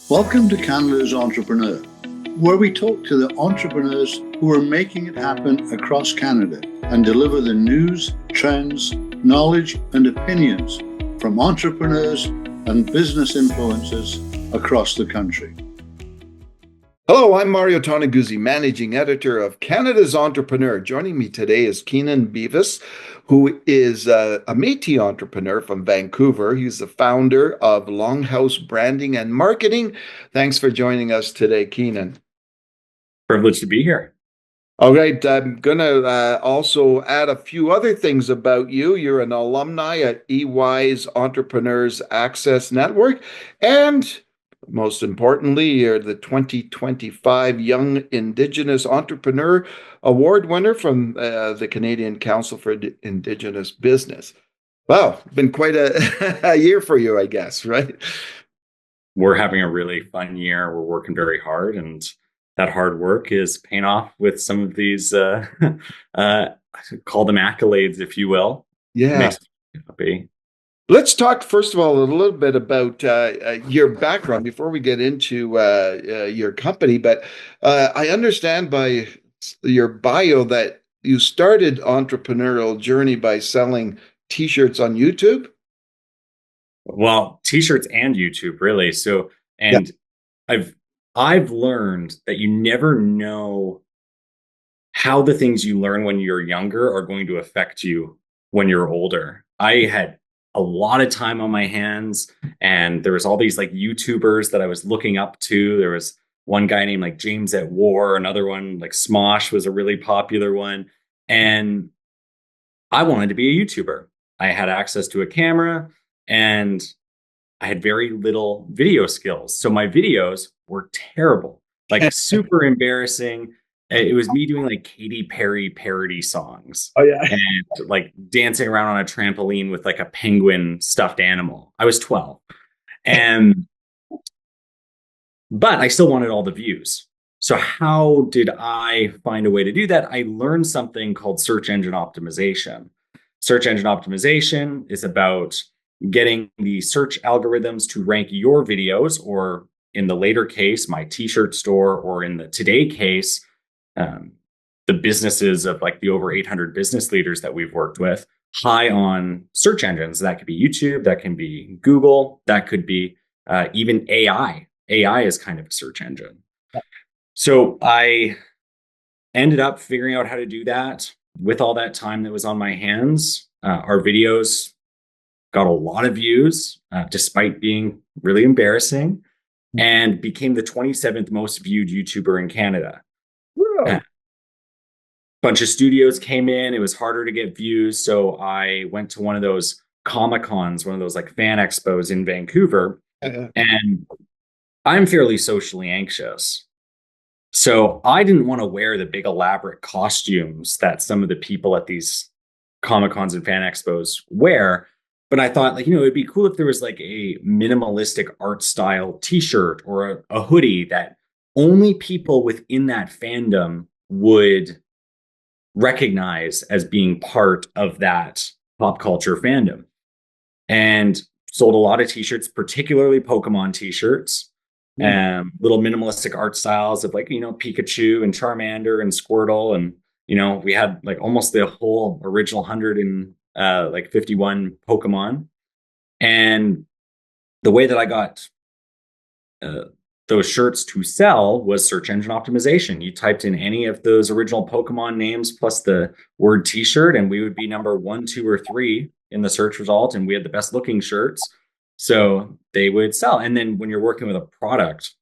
Welcome to Canada's Entrepreneur, where we talk to the entrepreneurs who are making it happen across Canada and deliver the news, trends, knowledge, and opinions from entrepreneurs and business influencers across the country. Hello, I'm Mario Toneguzzi, Managing Editor of Canada's Entrepreneur. Joining me today is Keenan Beavis, who is a Métis entrepreneur from Vancouver. He's the founder of Longhouse Branding and Marketing. Thanks for joining us today, Keenan. Privileged to be here. All right, I'm going to also add a few other things about you. You're an alumni at EY's Entrepreneurs Access Network, and most importantly, you're the 2025 Young Indigenous Entrepreneur Award winner from the Canadian Council for Indigenous Business. Wow, been quite a year for you, I guess, right? We're having a really fun year. We're working very hard, and that hard work is paying off with some of these, call them accolades, if you will. Yeah. Makes me happy. Let's talk, first of all, a little bit about your background before we get into your company. But I understand by your bio that you started entrepreneurial journey by selling T-shirts on YouTube. Well, T-shirts and YouTube, really. So, and yeah. I've learned that you never know how the things you learn when you're younger are going to affect you when you're older. I had a lot of time on my hands, and there was all these like YouTubers that I was looking up to. There was one guy named like James at War, another one like Smosh was a really popular one. And I wanted to be a YouTuber. I had access to a camera and I had very little video skills. So my videos were terrible, like super embarrassing. It was me doing like Katy Perry parody songs. Oh, yeah. And like dancing around on a trampoline with like a penguin stuffed animal. I was 12. But I still wanted all the views. So how did I find a way to do that? I learned something called search engine optimization. Search engine optimization is about getting the search algorithms to rank your videos, or in the later case, my T-shirt store, or in the today case, the businesses of like the over 800 business leaders that we've worked with, high on search engines. That could be YouTube, that can be Google, that could be even AI. AI is kind of a search engine. So I ended up figuring out how to do that with all that time that was on my hands. Our videos got a lot of views, despite being really embarrassing, and became the 27th most viewed YouTuber in Canada. Bunch of studios came in. It was harder to get views. So I went to one of those Comic-Cons, one of those like fan expos in Vancouver. And I'm fairly socially anxious. So I didn't want to wear the big elaborate costumes that some of the people at these Comic-Cons and fan expos wear. But I thought, like, it'd be cool if there was like a minimalistic art style T-shirt or a hoodie that only people within that fandom would recognize as being part of that pop culture fandom. And sold a lot of T-shirts, particularly Pokemon T-shirts, little minimalistic art styles of like, Pikachu and Charmander and Squirtle. And, we had like almost the whole original 151 Pokemon. And the way that I got those shirts to sell was search engine optimization. You typed in any of those original Pokemon names plus the word T-shirt, and we would be number 1, 2, or 3 in the search result. And we had the best looking shirts. So they would sell. And then when you're working with a product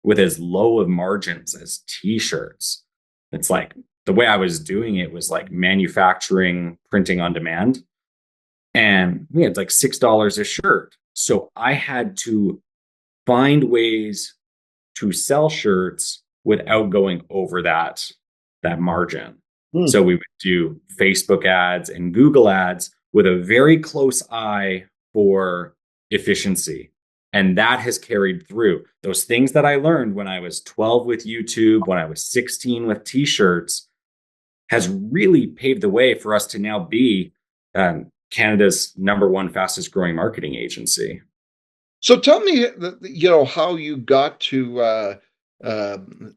with as low of margins as T-shirts, it's like the way I was doing it was like manufacturing, printing on demand. And we had like $6 a shirt. So I had to find ways to sell shirts without going over that margin. So we would do Facebook ads and Google ads with a very close eye for efficiency. And that has carried through. Those things that I learned when I was 12 with YouTube, when I was 16 with T-shirts, has really paved the way for us to now be Canada's #1 fastest growing marketing agency. So tell me, how you got to, from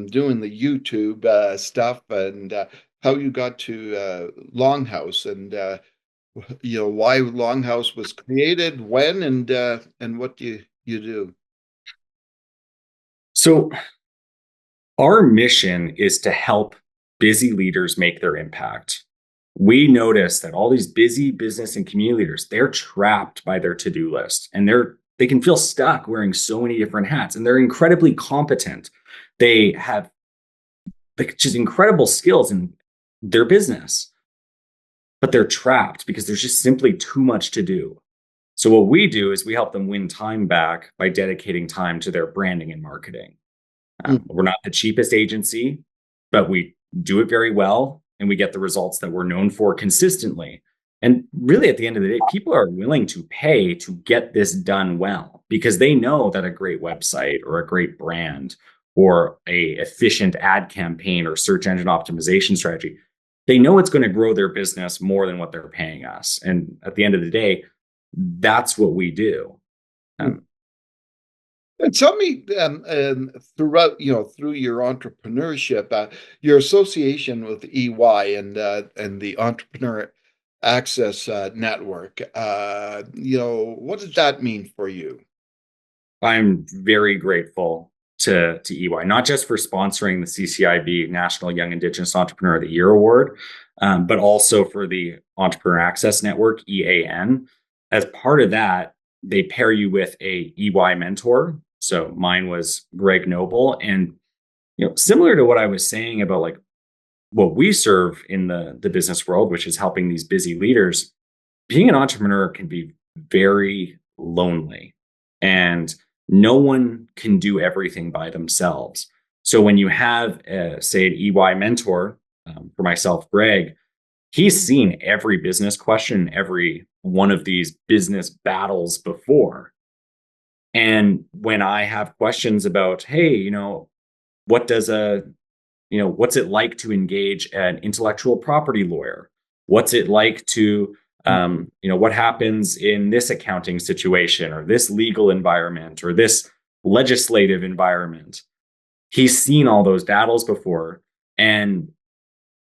doing the YouTube stuff, and how you got to Longhouse, and why Longhouse was created, when, and what you do. So our mission is to help busy leaders make their impact. We notice that all these busy business and community leaders, they're trapped by their to-do list, and they can feel stuck wearing so many different hats, and they're incredibly competent. They have like just incredible skills in their business, but they're trapped because there's just simply too much to do. So what we do is we help them win time back by dedicating time to their branding and marketing. We're not the cheapest agency, but we do it very well, and we get the results that we're known for consistently. And really, at the end of the day, people are willing to pay to get this done well because they know that a great website or a great brand or a efficient ad campaign or search engine optimization strategy, they know it's going to grow their business more than what they're paying us. And at the end of the day, that's what we do. And tell me, throughout, through your entrepreneurship, your association with EY and the Entrepreneur Access Network, what does that mean for you? I'm very grateful to EY, not just for sponsoring the CCIB National Young Indigenous Entrepreneur of the Year Award, but also for the Entrepreneur Access Network, EAN. As part of that, they pair you with a EY mentor. So mine was Greg Noble. And similar to what I was saying about like what we serve in the business world, which is helping these busy leaders, being an entrepreneur can be very lonely. And no one can do everything by themselves. So when you have, say, an EY mentor, for myself, Greg, he's seen every business question, every one of these business battles before. And when I have questions about, hey, what's it like to engage an intellectual property lawyer? What's it like to, what happens in this accounting situation or this legal environment or this legislative environment? He's seen all those battles before. And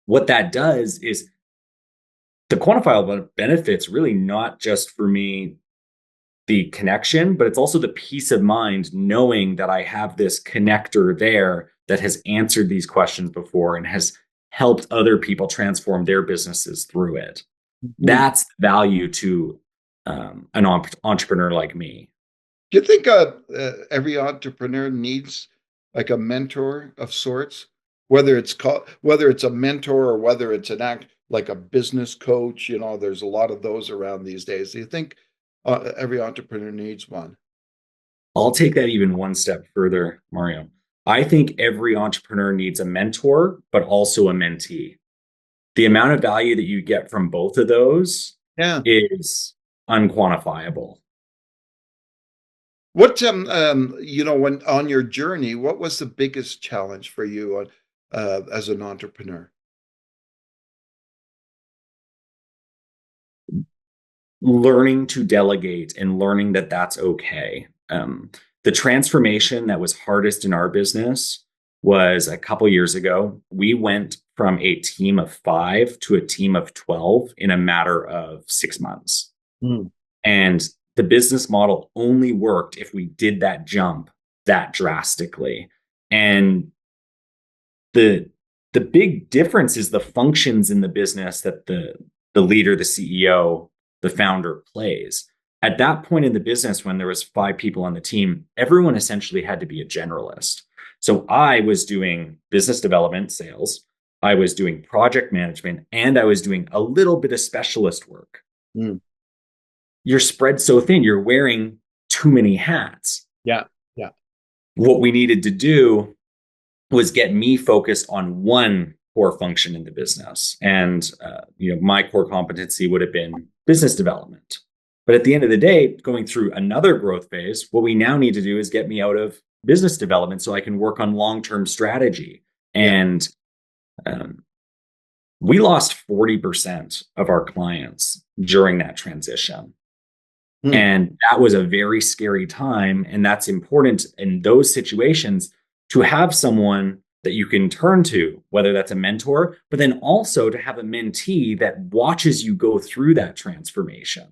what that does is the quantifiable benefits really not just for me, the connection, but it's also the peace of mind knowing that I have this connector there that has answered these questions before and has helped other people transform their businesses through it. That's value to an entrepreneur like me. Do you think every entrepreneur needs like a mentor of sorts, whether it's a mentor or whether it's like a business coach? There's a lot of those around these days. Do you think every entrepreneur needs one? I'll take that even one step further, Mario. I think every entrepreneur needs a mentor, but also a mentee. The amount of value that you get from both of those is unquantifiable. What, when on your journey, what was the biggest challenge for you as an entrepreneur? Learning to delegate and learning that that's okay. The transformation that was hardest in our business was a couple years ago. We went from a team of 5 to a team of 12 in a matter of 6 months. And the business model only worked if we did that jump that drastically. And the big difference is the functions in the business that the leader, the CEO, the founder plays. At that point in the business, when there was 5 people on the team, everyone essentially had to be a generalist. So I was doing business development, sales, I was doing project management, and I was doing a little bit of specialist work. You're spread so thin, you're wearing too many hats. Yeah. What we needed to do was get me focused on one core function in the business. And, my core competency would have been business development. But at the end of the day, going through another growth phase, what we now need to do is get me out of business development so I can work on long-term strategy. And we lost 40% of our clients during that transition. Hmm. And that was a very scary time. And that's important in those situations to have someone that you can turn to, whether that's a mentor, but then also to have a mentee that watches you go through that transformation.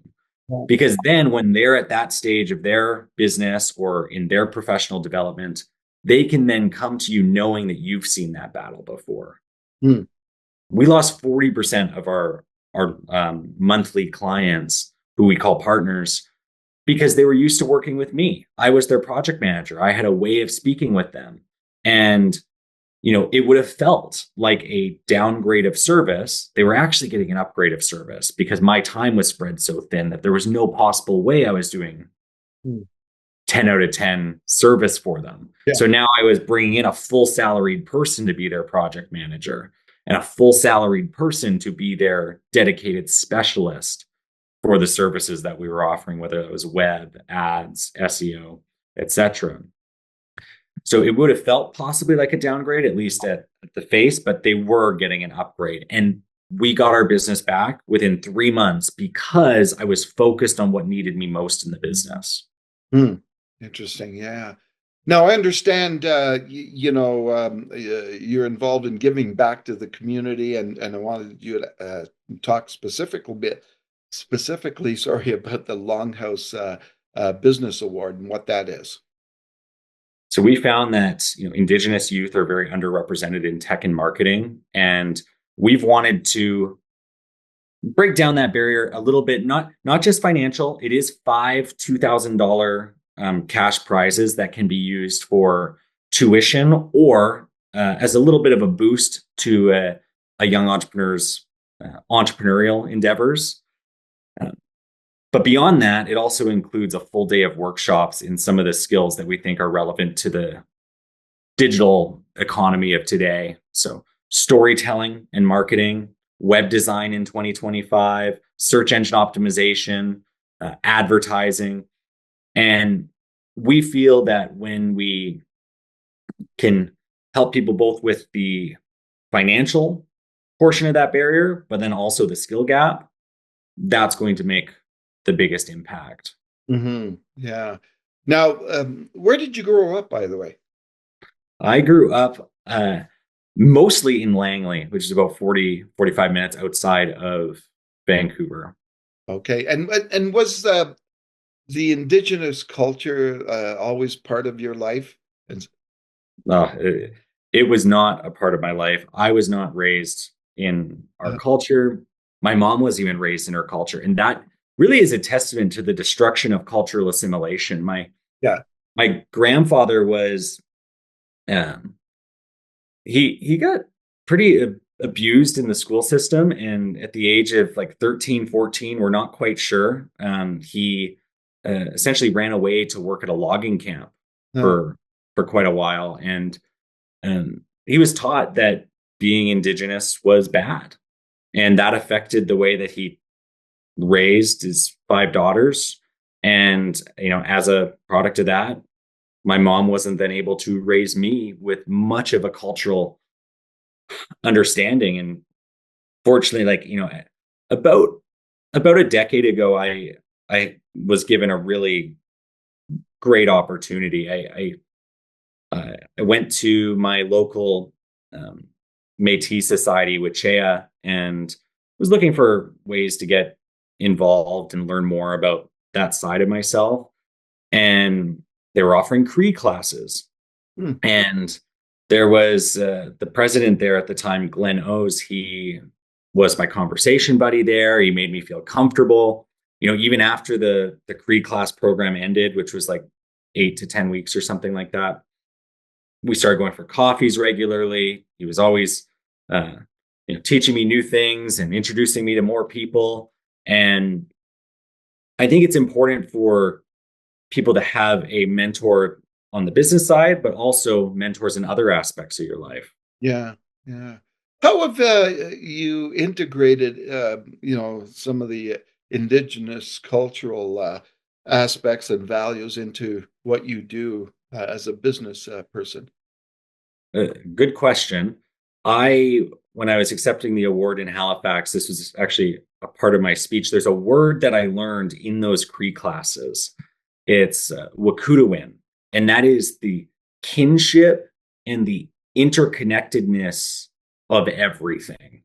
Because then when they're at that stage of their business or in their professional development, they can then come to you knowing that you've seen that battle before. Hmm. We lost 40% of our monthly clients, who we call partners, because they were used to working with me. I was their project manager. I had a way of speaking with them. And, it would have felt like a downgrade of service. They were actually getting an upgrade of service because my time was spread so thin that there was no possible way I was doing Hmm. 10 out of 10 service for them. Yeah. So now I was bringing in a full salaried person to be their project manager and a full salaried person to be their dedicated specialist for the services that we were offering, whether it was web, ads, SEO, etc. So it would have felt possibly like a downgrade, at least at the face, but they were getting an upgrade. And we got our business back within 3 months because I was focused on what needed me most in the business. Hmm. Interesting. Yeah. Now I understand, you're involved in giving back to the community, and I wanted you to talk specifically, sorry, about the Longhouse Business Award and what that is. So we found that Indigenous youth are very underrepresented in tech and marketing, and we've wanted to break down that barrier a little bit. Not just financial. It is 5 $2,000 cash prizes that can be used for tuition or as a little bit of a boost to a young entrepreneur's entrepreneurial endeavors. But beyond that, it also includes a full day of workshops in some of the skills that we think are relevant to the digital economy of today. So storytelling and marketing, web design in 2025, search engine optimization, advertising. And we feel that when we can help people both with the financial portion of that barrier, but then also the skill gap, that's going to make the biggest impact. Mm-hmm. Yeah. Now, where did you grow up, by the way? I grew up mostly in Langley, which is about 45 minutes outside of Vancouver. Okay. And was the Indigenous culture always part of your life? It was not a part of my life. I was not raised in our culture. My mom was even raised in her culture. And that really is a testament to the destruction of cultural assimilation. My grandfather was, he got pretty abused in the school system. And at the age of like 13, 14, we're not quite sure. He essentially ran away to work at a logging camp for quite a while. And he was taught that being Indigenous was bad. And that affected the way that he raised his 5 daughters. And, as a product of that, my mom wasn't then able to raise me with much of a cultural understanding. And fortunately, about a decade ago, I was given a really great opportunity. I went to my local Métis Society with Chea and was looking for ways to get involved and learn more about that side of myself. And they were offering Cree classes. And there was the president there at the time, Glenn O's. He was my conversation buddy there. He made me feel comfortable. Even after the Cree class program ended, which was like 8 to 10 weeks or something like that, we started going for coffees regularly. He was always, teaching me new things and introducing me to more people. And I think it's important for people to have a mentor on the business side, but also mentors in other aspects of your life. Yeah. Yeah. How have you integrated, some of the Indigenous cultural aspects and values into what you do as a business person? Good question. When I was accepting the award in Halifax, this was actually a part of my speech, there's a word that I learned in those Cree classes. It's Wakutawin, and that is the kinship and the interconnectedness of everything.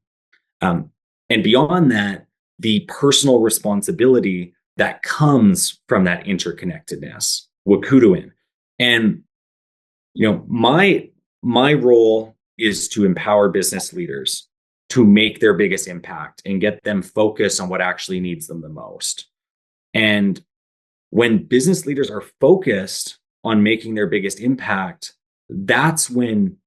And beyond that, the personal responsibility that comes from that interconnectedness, Wakutawin. And my role is to empower business leaders to make their biggest impact and get them focused on what actually needs them the most. And when business leaders are focused on making their biggest impact, that's when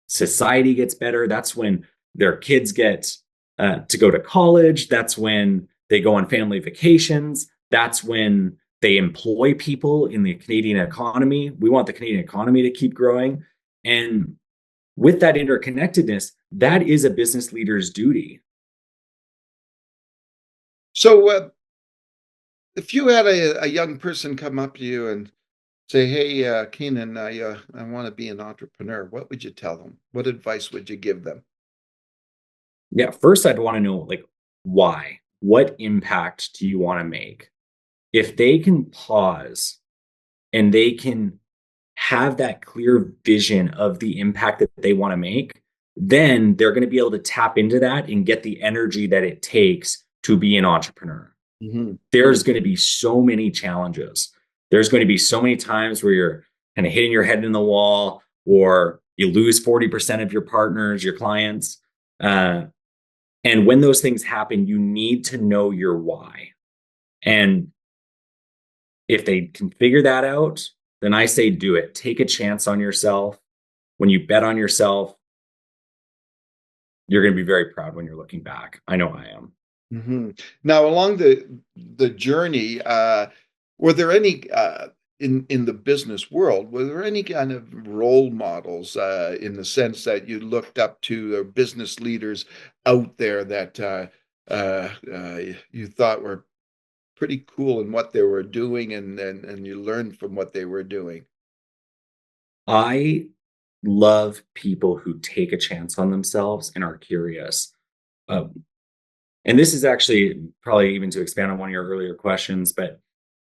society gets better. That's when their kids get to go to college. That's when they go on family vacations. That's when they employ people in the Canadian economy. We want the Canadian economy to keep growing. And with that interconnectedness, that is a business leader's duty. So if you had a young person come up to you and say, hey, Keenan, I want to be an entrepreneur, what would you tell them? What advice would you give them? Yeah, first I'd want to know, like, why? What impact do you want to make? If they can pause and they can have that clear vision of the impact that they want to make, then they're going to be able to tap into that and get the energy that it takes to be an entrepreneur. Mm-hmm. There's going to be so many challenges. There's going to be so many times where you're kind of hitting your head in the wall, or you lose 40% of your partners, your clients. And when those things happen, you need to know your why. And if they can figure that out, then I say do it. Take a chance on yourself. When you bet on yourself, you're going to be very proud when you're looking back. I know I am. Mm-hmm. Now, along the journey, were there any in the business world? Were there any kind of role models in the sense that you looked up to, or business leaders out there that you thought were pretty cool in what they were doing, and you learned from what they were doing? I love people who take a chance on themselves and are curious. And this is actually probably even to expand on one of your earlier questions, but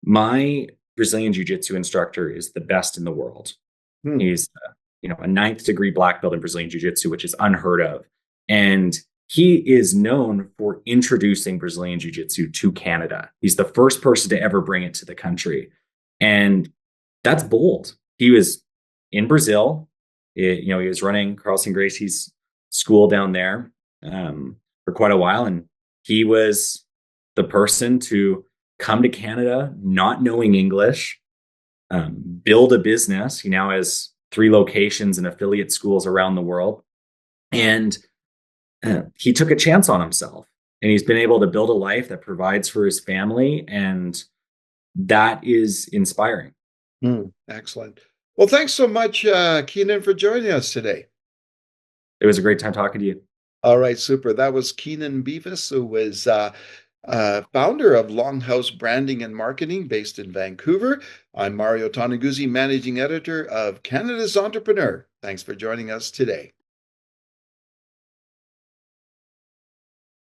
my Brazilian Jiu-Jitsu instructor is the best in the world. He's, a 9th degree black belt in Brazilian Jiu-Jitsu, which is unheard of. And he is known for introducing Brazilian Jiu-Jitsu to Canada. He's the first person to ever bring it to the country. And that's bold. He was in Brazil. He was running Carlson Gracie's school down there for quite a while. And he was the person to come to Canada not knowing English, build a business. He now has 3 locations and affiliate schools around the world. And he took a chance on himself, and he's been able to build a life that provides for his family. And that is inspiring. Excellent. Well, thanks so much, Keenan, for joining us today. It was a great time talking to you. All right, super. That was Keenan Beavis, who was founder of Longhouse Branding and Marketing based in Vancouver. I'm Mario Toneguzzi, managing editor of Canada's Entrepreneur. Thanks for joining us today.